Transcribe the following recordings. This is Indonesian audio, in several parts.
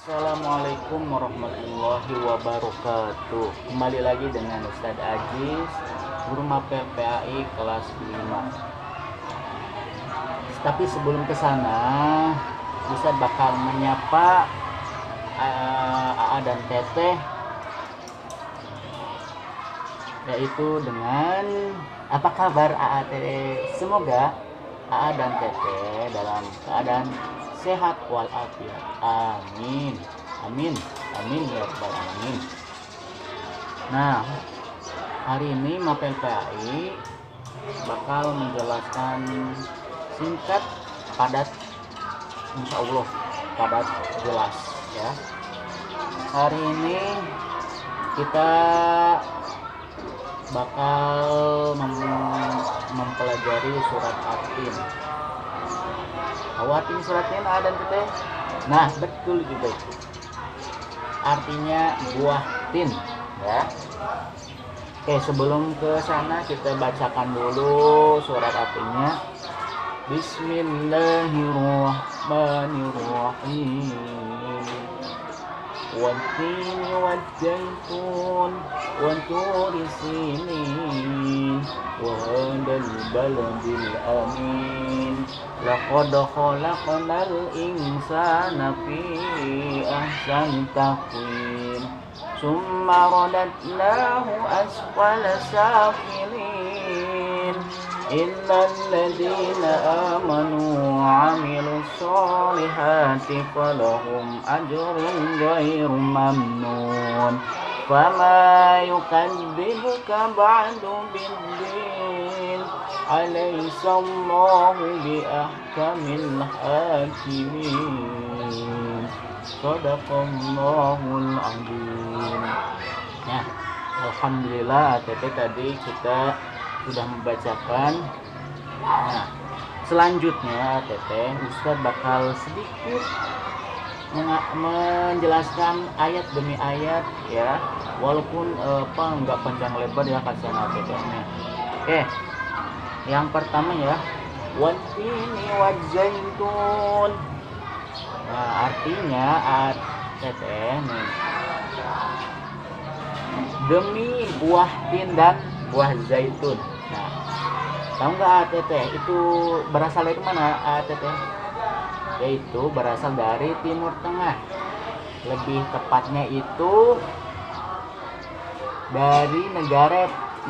Assalamualaikum warahmatullahi wabarakatuh. Kembali lagi dengan Ustadz Aziz, guru mapel PAI kelas 5. Tapi sebelum ke sana, Ustadz bakal menyapa AA dan Teteh, yaitu dengan apa kabar AA Teteh? Semoga AA dan Teteh dalam keadaan sehat walafiat. Amin. Amin. Amin ya rabbal alamin. Nah, hari ini Mapel PAI bakal menjelaskan singkat, padat, insya Allah padat, jelas ya. Hari ini kita bakal mempelajari surat At-Tin. Awatin suratnya ada teh. Nah, betul juga itu. Artinya buah tin, ya. Oke, sebelum ke sana kita bacakan dulu surat artinya. Bismillahirrahmanirrahim. Wat-tini waz-zaitun wa turi sinin wa hadzal baladil amin. Laqad khalaqnal insana fi ahsani taqwim. Summa radadnahu asfala safilin. Innal ladzina amanu wa 'amilus solihati falahum ajrun ghairu mamnun. Fama yukadzibuka ba'du biddin. Alaihissallahu biahkamil hakimin. Shadaqallahul azim. Nah, alhamdulillah tadi kita sudah membacakan. Nah, selanjutnya Ustaz bakal sedikit menjelaskan ayat demi ayat ya, walaupun nggak panjang lebar ya kasihan Tetehnya. Oke, yang pertama ya, wat-tini waz-zaitun. Nah, artinya Teteh nih, demi buah tin dan buah zaitun. Nah, tahu nggak Teteh itu berasal dari mana Teteh? Yaitu berasal dari Timur Tengah. Lebih tepatnya itu dari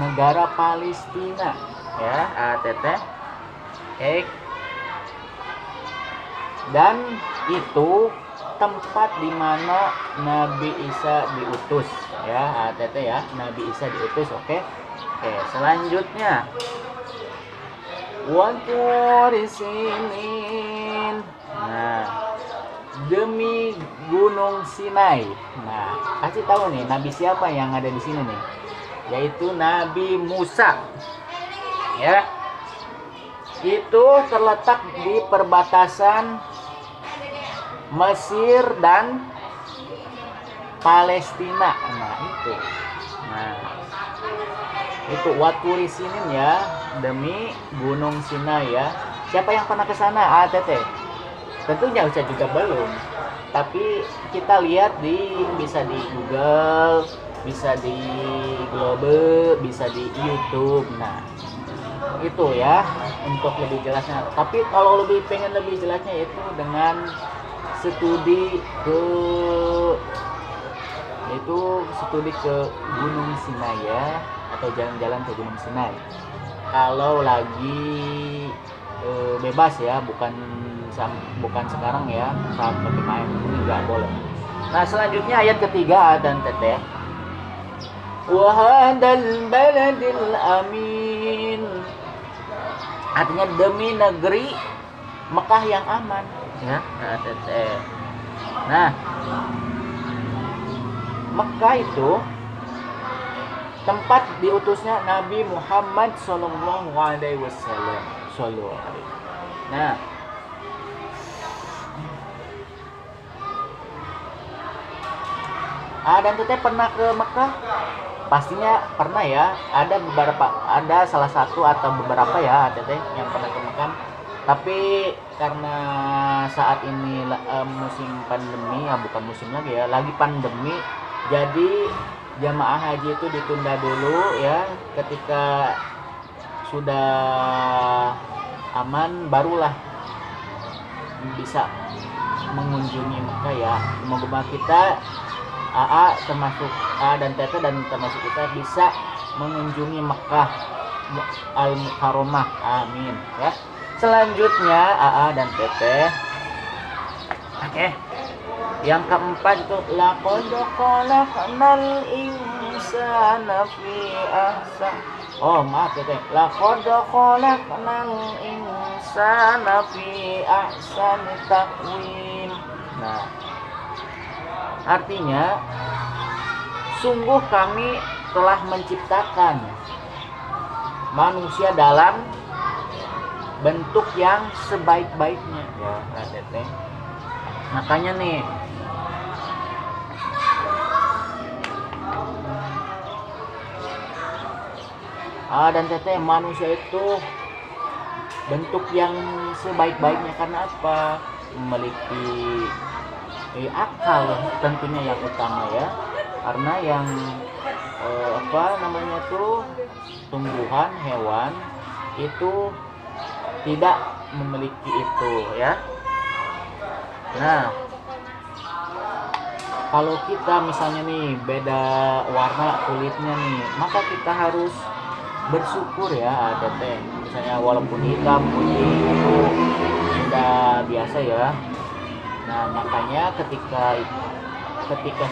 negara Palestina ya Teteh. Dan itu tempat di mana Nabi Isa diutus ya Teteh ya. Nabi Isa diutus. Oke, selanjutnya wa turi sinin. Nah, demi Gunung Sinai. Nah, kasih tahu nih nabi siapa yang ada di sini nih, yaitu Nabi Musa ya. Itu terletak di perbatasan Mesir dan Palestina. Nah, itu waturi sinin ya, demi Gunung Sinai ya. Siapa yang pernah ke sana Teteh? Tentunya Ustaz juga belum. Tapi kita lihat bisa di Google, bisa di Globe, bisa di YouTube. Nah, itu ya untuk lebih jelasnya. Tapi kalau pengen lebih jelasnya itu dengan studi ke Gunung Sinai ya, atau jalan-jalan ke Gunung Sinai. Kalau lagi bebas ya, bukan sekarang ya, saat PPKM ini nggak boleh. Nah, selanjutnya ayat ketiga dan Teteh. Wa hadzal baladil amin. Artinya demi negeri Mekah yang aman ya Teteh. Nah, Mekah itu tempat diutusnya Nabi Muhammad Sallallahu Alaihi Wasallam. Nah, dan Teteh pernah ke Mekah? Pastinya pernah ya. Ada salah satu atau beberapa ya Teteh yang pernah ke Mekah. Tapi karena saat ini musim pandemi, bukan musim lagi ya, lagi pandemi, jadi jamaah haji itu ditunda dulu ya. Ketika sudah aman barulah bisa mengunjungi Mekah ya. Semoga kita AA termasuk A dan Tete dan termasuk kita bisa mengunjungi Mekah Al-Mukarramah. Amin ya. Selanjutnya AA dan Tete. Oke. Yang keempat itu laqad khalaqnal insana fi ahsan. Oh, maaf Tete. Laqad khalaqnal insana fi ahsani taqwim. Nah, artinya sungguh kami telah menciptakan manusia dalam bentuk yang sebaik-baiknya ya Tete. Makanya nih dan Tete, manusia itu bentuk yang sebaik-baiknya karena apa? Memiliki akal tentunya yang utama ya. Karena yang tumbuhan hewan itu tidak memiliki itu ya. Nah, kalau kita misalnya nih beda warna kulitnya nih, maka kita harus bersyukur ya Tete. Misalnya walaupun hitam putih itu sudah biasa ya. Nah, makanya ketika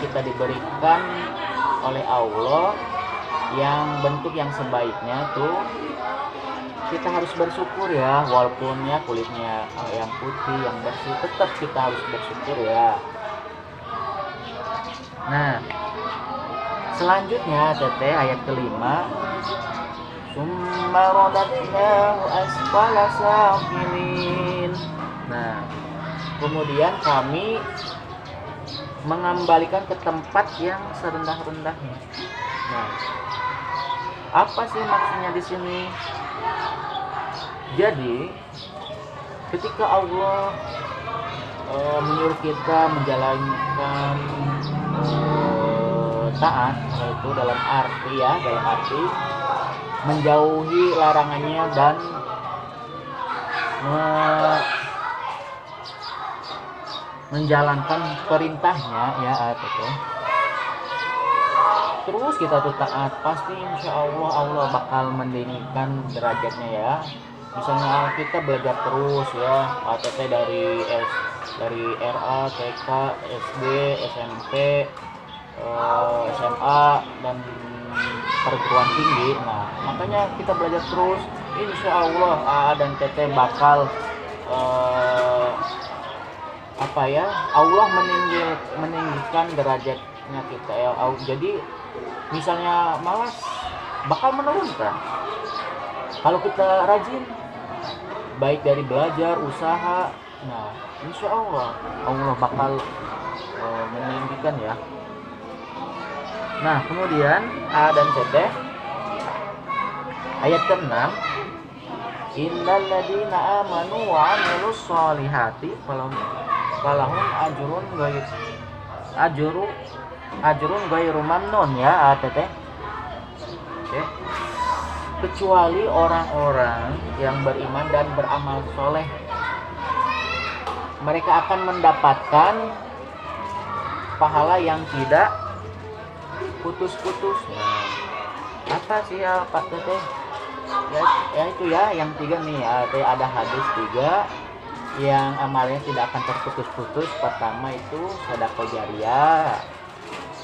kita diberikan oleh Allah yang bentuk yang sebaiknya tuh, kita harus bersyukur ya, walaupun ya kulitnya yang putih yang bersih, tetap kita harus bersyukur ya. Nah, selanjutnya Tete ayat kelima, summa radadnahu asfala safilin. Nah, kemudian kami mengembalikan ke tempat yang serendah-rendahnya. Nah, apa sih maksudnya di sini? Jadi, ketika Allah menyuruh kita menjalankan taat, yaitu dalam arti menjauhi larangannya dan menjalankan perintahnya ya gitu. Terus kita tuh taat, pasti insya Allah bakal meninggikan derajatnya ya. Misalnya kita belajar terus ya, ATT dari RA, TK, SD, SMP, SMA dan perguruan tinggi. Nah, makanya kita belajar terus, insya Allah AA dan TT bakal Allah meninggikan derajatnya kita ya. Jadi misalnya malas bakal menurunkan. Kalau kita rajin, baik dari belajar, usaha, nah insya Allah bakal meninggikan ya. Nah, kemudian A dan TT ayat ke-6, innal ladzina amanu wa 'amilus sholihati falahum ajrun ghairu mamnun ya TT. Oke. Kecuali orang-orang yang beriman dan beramal soleh, mereka akan mendapatkan pahala yang tidak putus-putus. Nah, apa sih ya Pak Teteh? Ya itu ya yang 3 nih ya, ada hadis 3 yang amalnya tidak akan terputus-putus. Pertama itu sedekah jariyah,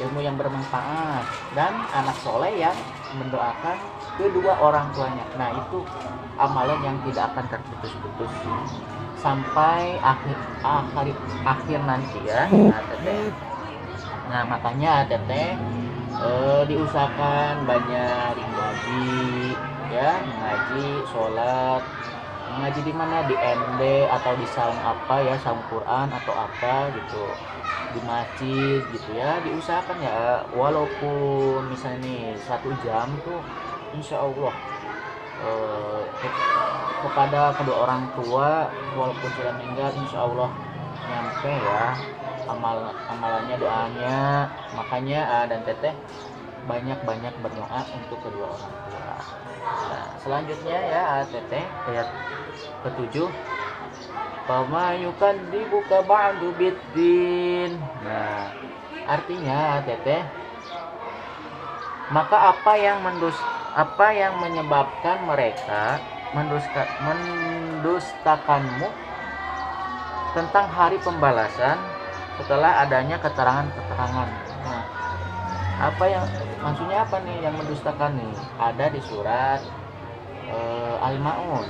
ilmu yang bermanfaat, dan anak soleh yang mendoakan kedua orang tuanya. Nah, itu amalan yang tidak akan terputus-putus sampai akhir nanti ya. Nah, Teteh. Nah, makanya Teteh diusahakan banyak ngaji ya, ngaji, sholat. Ngaji di mana? Di MD atau di saung saung Quran atau apa gitu, di masjid gitu ya. Diusahakan ya, walaupun misalnya nih 1 jam tuh insya Allah kepada kedua orang tua walaupun sudah meninggal, insya Allah nyampe ya amalannya, doanya. Makanya dan teteh banyak-banyak berdoa untuk kedua orang tua. Nah, selanjutnya ya teteh ayat ke-7, fama yukadzibuka ba'du biddin. Nah, artinya teteh, maka apa yang menyebabkan mereka mendustakanmu tentang hari pembalasan setelah adanya keterangan-keterangan. Nah, apa yang maksudnya apa nih yang mendustakan nih? Ada di surat Al-Maun,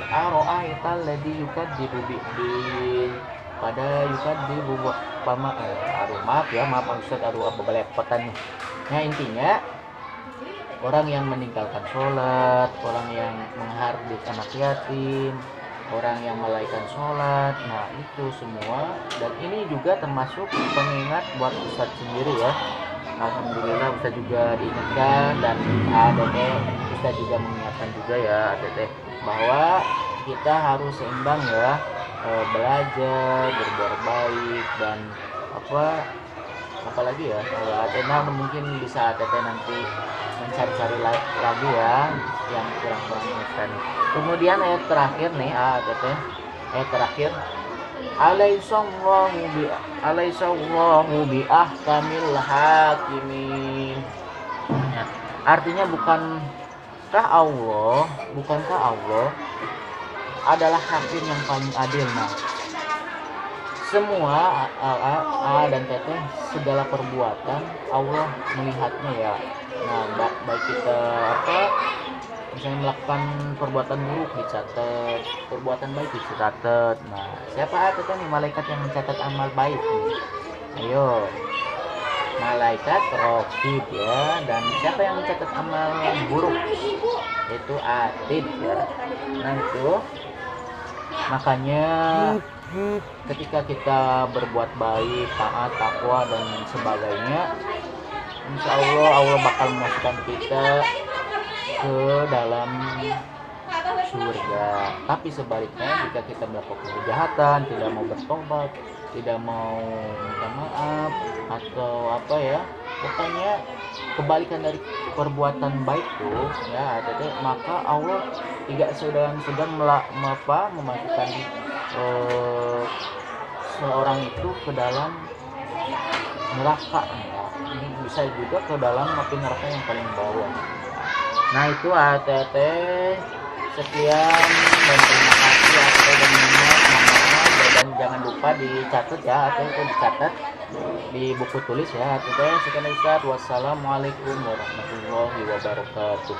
aro'aital ladzi yukadzibu biddin, pada yukadzibu pama maaf Ustaz, apa belepotan nih. Nah, intinya orang yang meninggalkan sholat, orang yang menghardik anak yatim, orang yang melalaikan sholat, nah itu semua. Dan ini juga termasuk pengingat buat Ustadz sendiri ya. Alhamdulillah Ustadz juga diingatkan, dan Ustadz juga mengingatkan juga ya Teteh, bahwa kita harus seimbang ya, belajar, berbuat baik, dan apalagi ya, Atena mungkin bisa Teteh nanti mencari-cari lagi ya yang kurang-kurang instan. Kemudian ayat terakhir nih Teteh, ayat terakhir, alaihissallahu bi ahkamil hakimin. Ya, artinya bukankah Allah adalah hakim yang paling adil. Nah, semua dan teteh, segala perbuatan Allah melihatnya ya. Nah, baik kita misalnya melakukan perbuatan buruk dicatat, perbuatan baik dicatat. Nah, siapa teteh nih malaikat yang mencatat amal baik nih? Ayo, malaikat raqib ya. Dan siapa yang mencatat amal buruk? Itu atid ya. Nah, itu makanya ketika kita berbuat baik, taat, takwa dan sebagainya, insya Allah bakal memasukkan kita ke dalam surga. Tapi sebaliknya, jika kita melakukan kejahatan, tidak mau bertobat, tidak mau minta maaf, atau pokoknya kebalikan dari perbuatan baik tuh ya, maka Allah tidak sedang memasukkan seorang itu ke dalam neraka ya. Ini bisa juga ke dalam api neraka yang paling bawah. Nah, itu sekian, dan terima kasih dan dan jangan lupa dicatat ya, atau itu dicatat di buku tulis ya. Sekian Ustaz, wassalamualaikum warahmatullahi wabarakatuh.